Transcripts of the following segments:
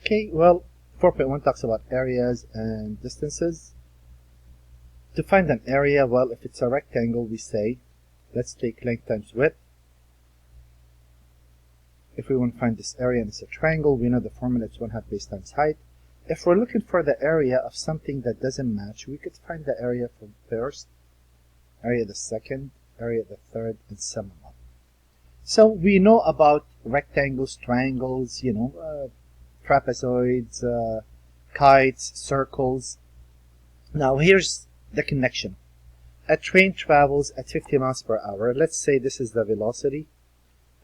Okay, well, 4.1 talks about areas and distances. To find an area, well, if it's a rectangle, we say, let's take length times width. If we want to find this area and it's a triangle, we know the formula is 1/2 base times height. If we're looking for the area of something that doesn't match, we could find the area from first, area the second, area the third, and sum them up. So we know about rectangles, triangles, trapezoids, kites, circles. Now here's the connection. A train travels at 50 miles per hour. Let's say this is the velocity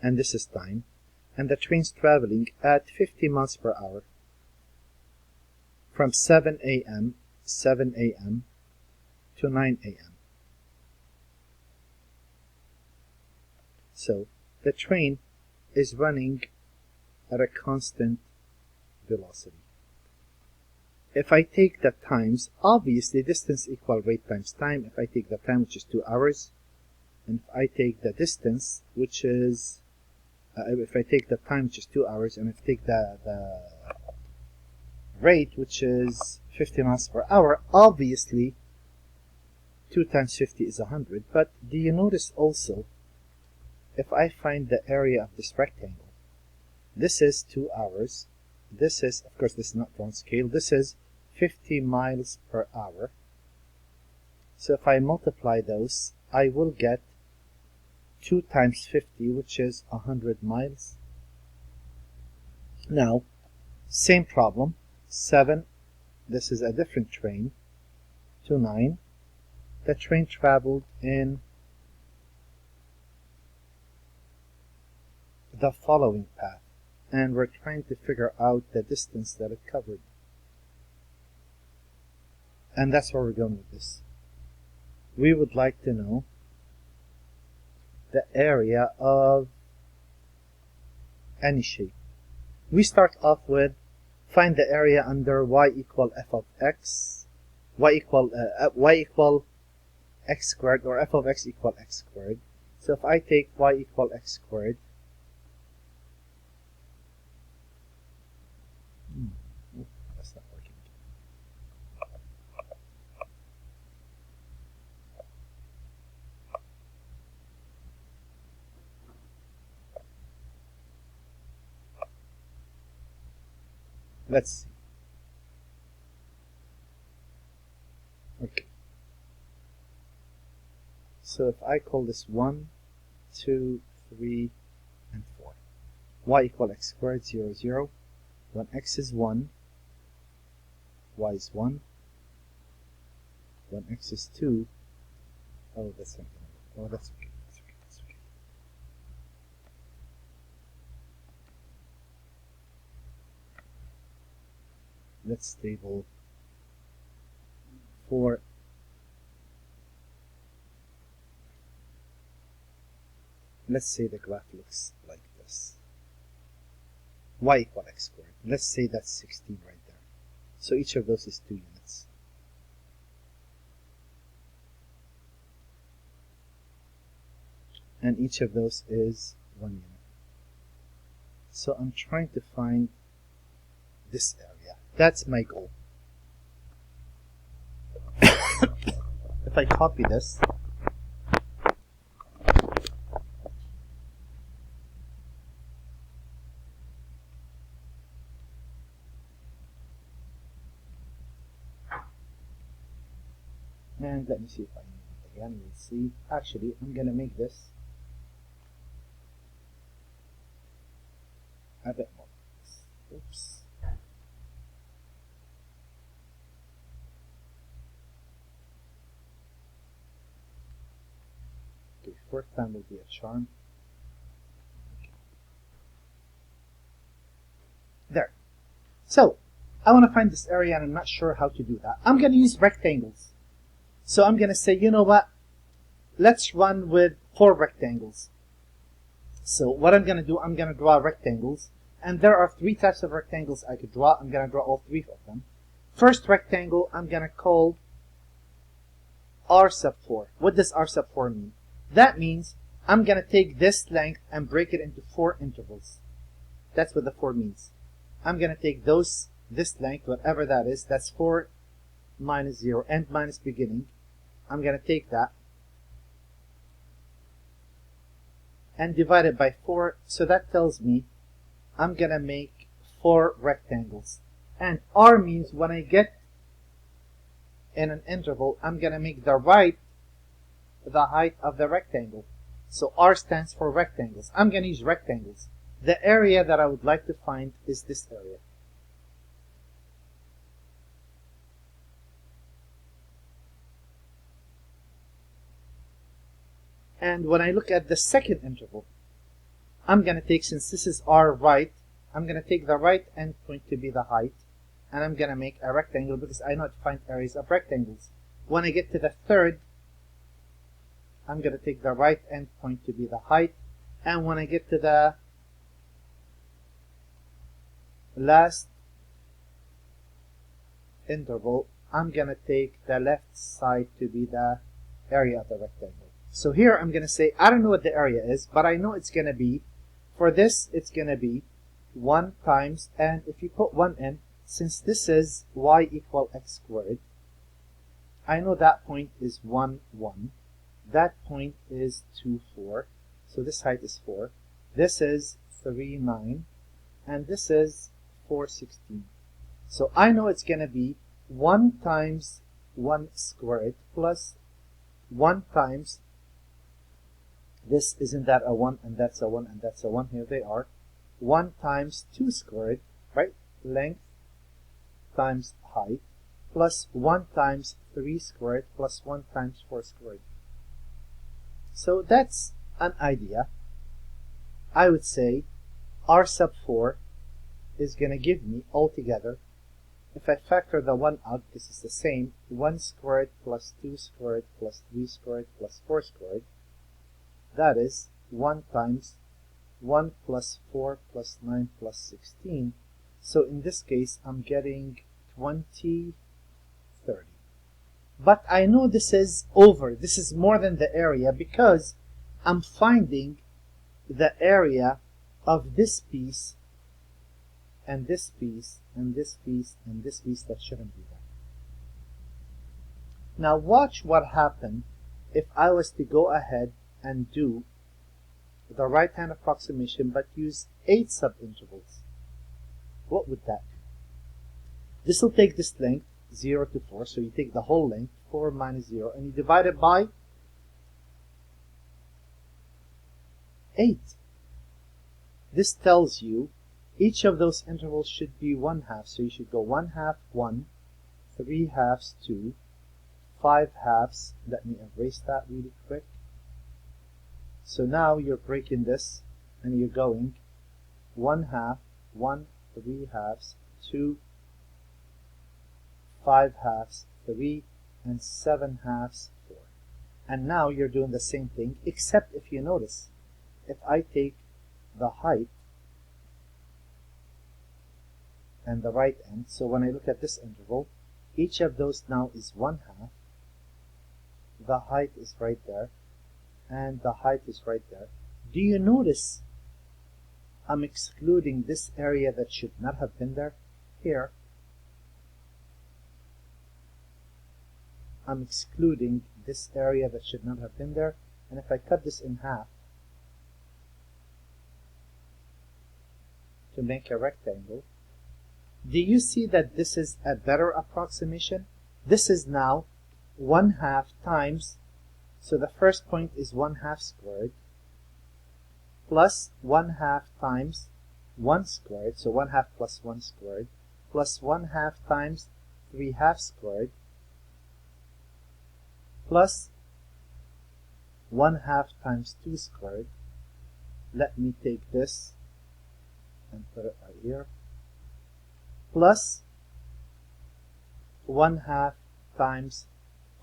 and this is time. And the train's traveling at 50 miles per hour from 7 a.m. to 9 a.m. So the train is running at a constant velocity. If I take the times, obviously distance equal rate times time. If I take the time, which is 2 hours, and if I take the distance, which is, if I take the time, which is 2 hours, and if I take the rate, which is 50 miles per hour, obviously 2 times 50 is 100. But do you notice also, if I find the area of this rectangle, this is 2 hours, this is, of course, this is not drawn scale, this is 50 miles per hour. So if I multiply those, I will get 2 times 50, which is 100 miles. Now, same problem, 7, this is a different train, to 9. The train traveled in the following path, and we're trying to figure out the distance that it covered. And that's where we're going with this. We would like to know the area of any shape. We start off with find the area under y equal f of x, y equal x squared, or f of x equal x squared. So if I take y equal x squared, that's not working. Let's see. Okay. So if I call this 1, 2, 3, and 4. Y equal x squared, 0, 0. When x is 1, y is 1. When x is 2, oh, that's not going to work. Oh, that's okay. That's okay. That's okay. Let's table 4. Let's say the graph looks like this. Y equal x squared. Let's say that's 16 right there. So each of those is 2 units. And each of those is 1 unit. So I'm trying to find this area. That's my goal. If I copy this, and let me see if I need it again. We'll see. Actually, I'm going to make this a bit more. Oops. Okay, fourth time will be a charm. Okay. There. So, I want to find this area and I'm not sure how to do that. I'm going to use rectangles. So I'm going to say, you know what? Let's run with 4 rectangles. So what I'm going to do, I'm going to draw rectangles. And there are 3 types of rectangles I could draw. I'm going to draw all 3 of them. First rectangle, I'm going to call R sub 4. What does R sub 4 mean? That means I'm going to take this length and break it into 4 intervals. That's what the 4 means. I'm going to take this length, whatever that is, that's 4 minus 0, end minus beginning. I'm going to take that and divide it by 4, so that tells me I'm going to make 4 rectangles. And R means when I get in an interval, I'm going to make the height of the rectangle. So R stands for rectangles. I'm going to use rectangles. The area that I would like to find is this area. And when I look at the second interval, I'm going to take, since this is R right, I'm going to take the right endpoint to be the height, and I'm going to make a rectangle because I know how to find areas of rectangles. When I get to the third, I'm going to take the right endpoint to be the height, and when I get to the last interval, I'm going to take the left side to be the area of the rectangle. So here I'm going to say, I don't know what the area is, but I know it's going to be, for this, it's going to be 1 times, and if you put 1 in, since this is y equal x squared, I know that point is 1, 1. That point is 2, 4. So this height is 4. This is 3, 9. And this is 4, 16. So I know it's going to be 1 times 1 squared plus 1 times, this isn't that a 1, and that's a 1, and that's a 1, here they are, 1 times 2 squared, right, length times height, plus 1 times 3 squared, plus 1 times 4 squared. So that's an idea. I would say R sub 4 is going to give me altogether, if I factor the 1 out, this is the same, 1 squared plus 2 squared plus 3 squared plus 4 squared. That is 1 times 1 plus 4 plus 9 plus 16. So in this case, I'm getting 20, 30. But I know this is over. This is more than the area because I'm finding the area of this piece and this piece and this piece and this piece that shouldn't be there. Now watch what happened if I was to go ahead and do the right hand approximation but use 8 subintervals. What would that do? This will take this length 0 to 4, so you take the whole length 4 minus 0 and you divide it by 8. This tells you each of those intervals should be 1/2, so you should go 1/2 1, 3 halves 2, 5 halves. Let me erase that really quick. So now you're breaking this and you're going 1/2 1, 3 halves 2, 5 halves 3, and 7 halves 4. And now you're doing the same thing, except if you notice, if I take the height and the right end, so when I look at this interval, each of those now is 1/2. The height is right there, and the height is right there. Do you notice I'm excluding this area that should not have been there? Here, I'm excluding this area that should not have been there, and if I cut this in half to make a rectangle, do you see that this is a better approximation? This is now 1/2 times, so the first point is 1/2 squared, plus 1/2 times 1 squared, so 1/2 plus 1 squared, plus 1/2 times 3/2 squared, plus 1/2 times 2 squared. Let me take this and put it right here, plus 1/2 times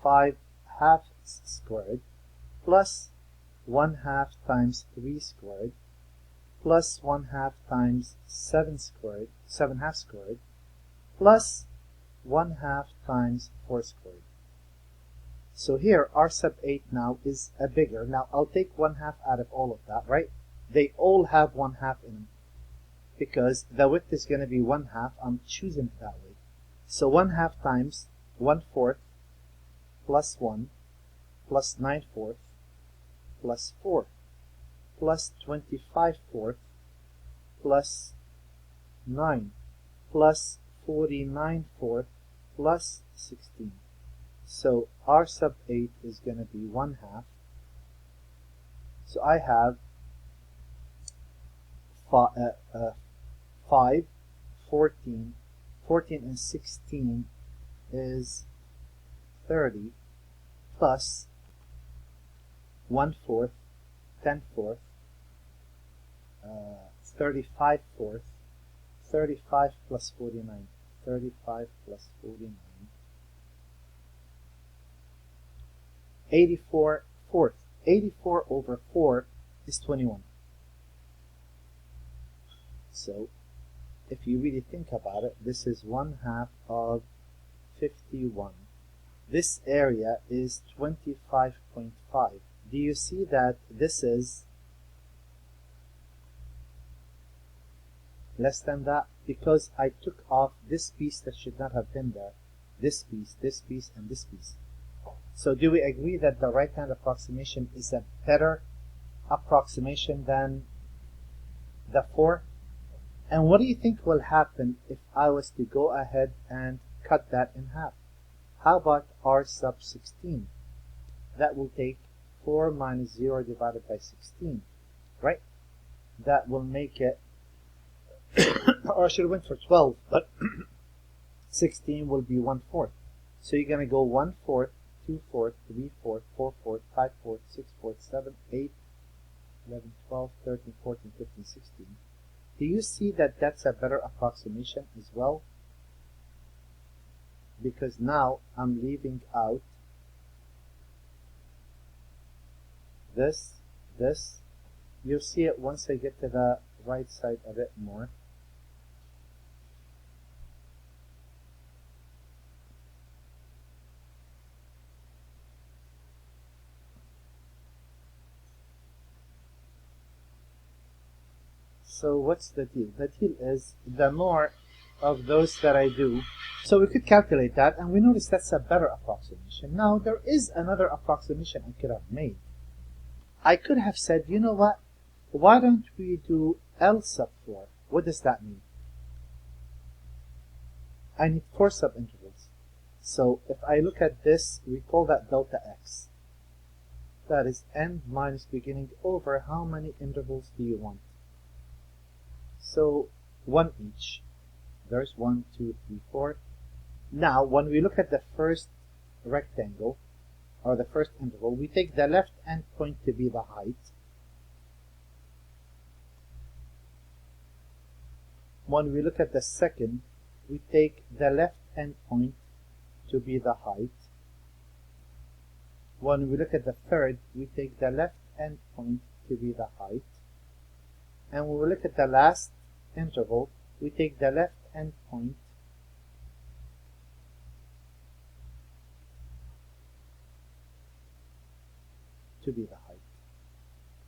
5/2 squared, plus 1/2 times 3 squared, plus 1/2 times 7 squared, 7/2 squared, plus 1/2 times 4 squared. So here, R sub 8 now is a bigger. Now I'll take 1/2 out of all of that, right? They all have 1/2 in them. because the width is going to be 1/2. I'm choosing it that way. So 1/2 times 1/4 plus 1 plus 9/4 plus 4 plus 25/4 plus 9 plus 49/4 plus 16. So R sub 8 is going to be 1/2. So I have 5, 14, 14 and 16 is 30 plus 1/4, 10/4, 35/4, 35 plus 49, 35 plus 49, 84/4. 84 over 4 is 21. So if you really think about it, this is 1/2 of 51. This area is 25.5. Do you see that this is less than that? Because I took off this piece that should not have been there. This piece, and this piece. So do we agree that the right-hand approximation is a better approximation than the 4? And what do you think will happen if I was to go ahead and cut that in half? How about R sub 16? That will take 4 minus 0 divided by 16, right? That will make it, or I should have went for 12, but 16 will be 1/4. So you're going to go 1/4, 2/4, 3/4, 4/4, 5/4, 6/4, 7, 8, 11, 12, 13, 14, 15, 16. Do you see that that's a better approximation as well? Because now I'm leaving out this. You'll see it once I get to the right side a bit more. So what's the deal? The deal is the more of those that I do, so we could calculate that, and we notice that's a better approximation. Now there is another approximation I could have made. I could have said, you know what, why don't we do L sub 4? What does that mean? I need 4 subintervals. So if I look at this, we call that delta x. That is end minus beginning over how many intervals do you want? So 1 each. There's 1, 2, 3, 4. Now when we look at the first rectangle, or the first interval, we take the left endpoint to be the height. When we look at the second, we take the left endpoint to be the height. When we look at the third, we take the left endpoint to be the height. And when we look at the last interval, we take the left endpoint to be the height.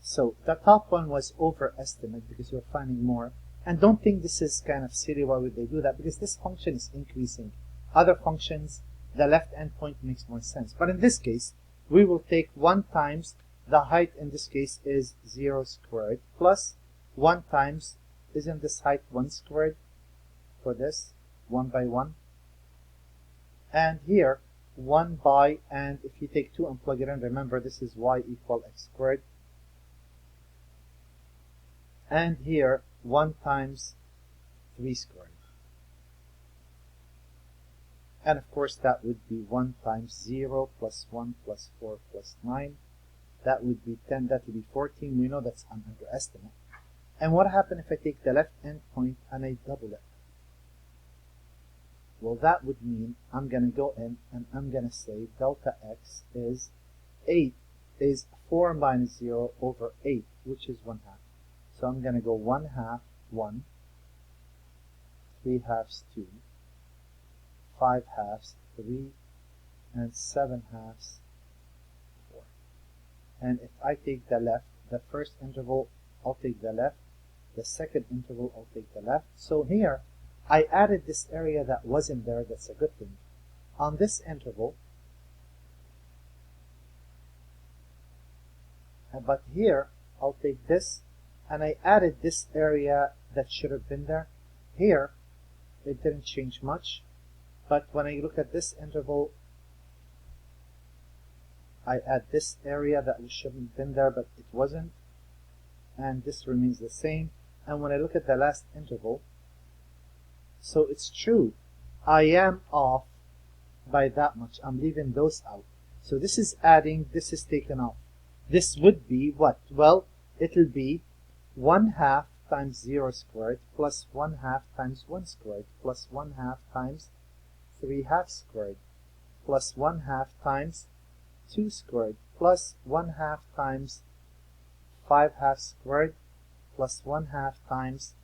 So the top one was overestimate because we're finding more. And don't think this is kind of silly, why would they do that? Because this function is increasing. Other functions, the left endpoint makes more sense. But in this case, we will take 1 times the height, in this case is 0 squared, plus 1 times, isn't this height 1 squared for this, 1 by 1? And here, 1 by, and if you take 2 and plug it in, remember this is y equal x squared. And here, 1 times 3 squared. And of course that would be 1 times 0 plus 1 plus 4 plus 9. That would be 10, that would be 14. We know that's an underestimate. And what happens if I take the left endpoint and I double it? Well, that would mean I'm going to go in and I'm going to say delta x is 4 minus 0 over 8, which is 1/2. So I'm going to go 1/2, 1, 3 halves, 2, 5 halves, 3, and 7 halves, 4. And if I take the left, the first interval, I'll take the left, the second interval, I'll take the left. So here, I added this area that wasn't there. That's a good thing. On this interval, but here, I'll take this, and I added this area that should have been there. Here, it didn't change much, but when I look at this interval, I add this area that shouldn't have been there, but it wasn't, and this remains the same. And when I look at the last interval, so it's true, I am off by that much. I'm leaving those out. So this is adding, this is taken off. This would be what? Well, it'll be 1/2 times 0 squared plus 1/2 times 1 squared plus 1/2 times 3/2 squared plus 1/2 times 2 squared plus 1/2 times 5/2 squared plus 1/2 times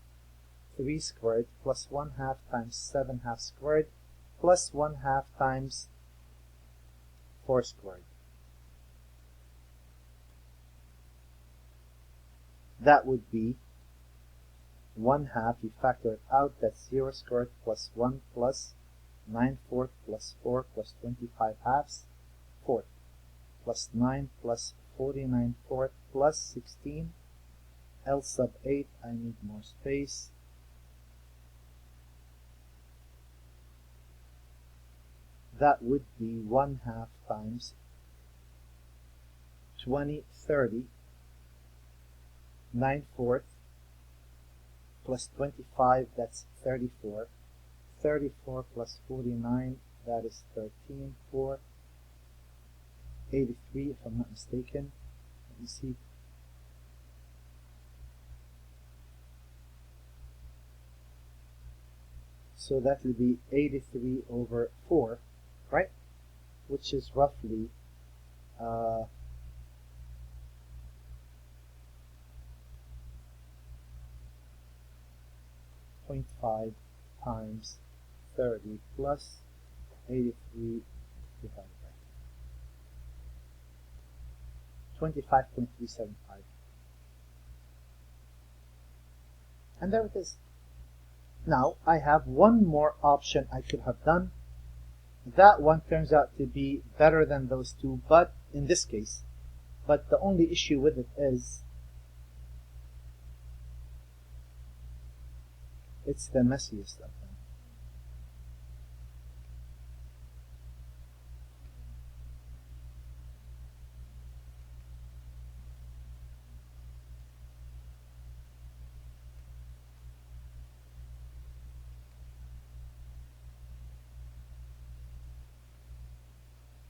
3 squared plus 1/2 times 7/2 squared plus 1/2 times 4 squared. That would be 1/2, you factor it out, that's 0 squared plus 1 plus 9/4 plus 4 plus 25/2 fourth plus 9 plus 49/4 plus 16 L sub 8, I need more space. That would be 1/2 times 20, 30, 9/4 plus 25, that's 34. 34 plus 49, that is 13, 4, 83 if I'm not mistaken. Let me see. So that will be 83 over 4, right? Which is roughly 0.5 times 30 plus 83 divided by 25.375. And there it is. Now I have one more option I could have done. That one turns out to be better than those two, but in this case, but the only issue with it is it's the messiest of them.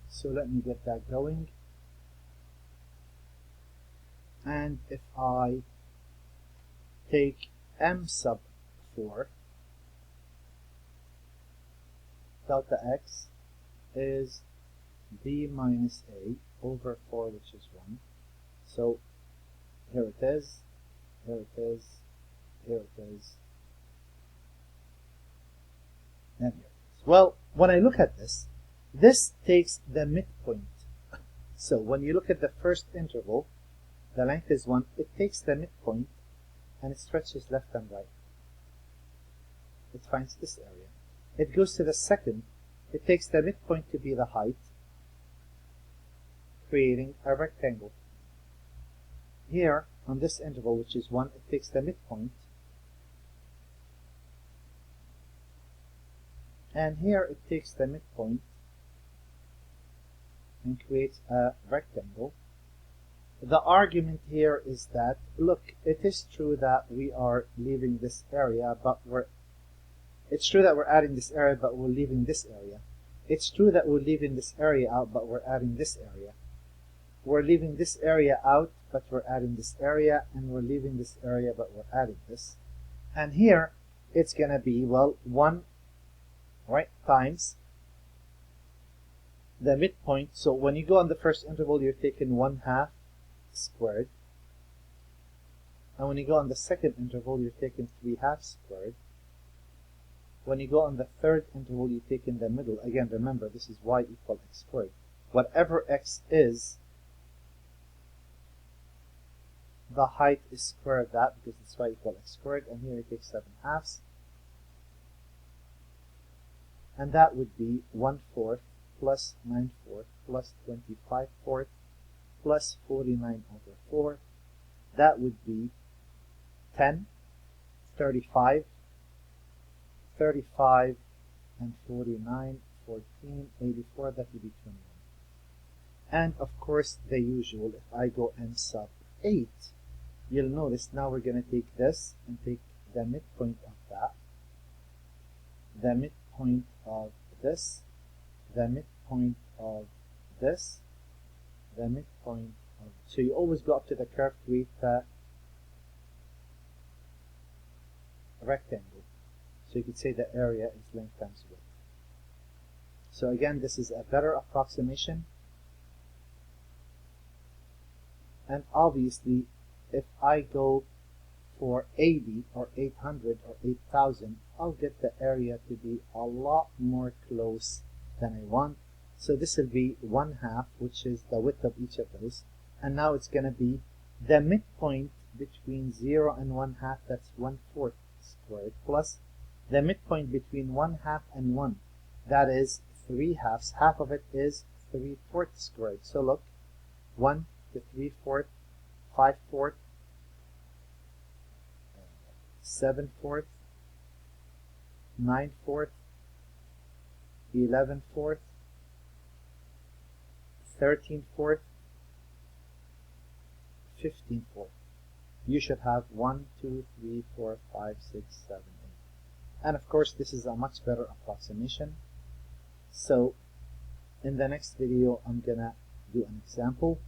So let me get that going. And if I take m sub 4, delta x is b minus a over 4, which is 1. So here it is, here it is, here it is, and here it is. Well, when I look at this, this takes the midpoint. So when you look at the first interval, the length is 1, it takes the midpoint and it stretches left and right. It finds this area. It goes to the second, it takes the midpoint to be the height, creating a rectangle. Here, on this interval, which is 1, it takes the midpoint, and here it takes the midpoint and creates a rectangle. The argument here is that, look, it is true that we are leaving this area, but it's true that we're adding this area, but we're leaving this area. It's true that we're leaving this area out, but we're adding this area. We're leaving this area out, but we're adding this area, and we're leaving this area, but we're adding this. And here, it's going to be, well, 1, right, times the midpoint. So when you go on the first interval, you're taking 1/2 squared. And when you go on the second interval, you're taking 3/2 squared. When you go on the third interval, you take in the middle. Again, remember, this is y equal x squared. Whatever x is, the height is square of that because it's y equal x squared, and here I take 7/2, and that would be 1/4 plus 9/4 plus 25/4 plus 49/4. That would be 10, 35, 35, and 49, 14, 84, that would be 21. And of course, the usual, if I go n sub 8, you'll notice now we're going to take this and take the midpoint of that, the midpoint of this, the midpoint of this, the midpoint of, so you always go up to the curve to create a rectangle. So you could say the area is length times width. So again, this is a better approximation. And obviously, if I go for 80 or 800 or 8000, I'll get the area to be a lot more close than I want. So this will be 1/2, which is the width of each of those. And now it's going to be the midpoint between 0 and 1/2, that's 1/4 squared, plus the midpoint between 1/2 and 1, that is 3/2. Half of it is 3/4 squared. So look, 1 to 3/4, 5/4, 7/4, 9/4, 11/4, 13/4, 15/4. You should have 1, 2, 3, 4, 5, 6, 7, 8. And of course, this is a much better approximation. So in the next video, I'm gonna do an example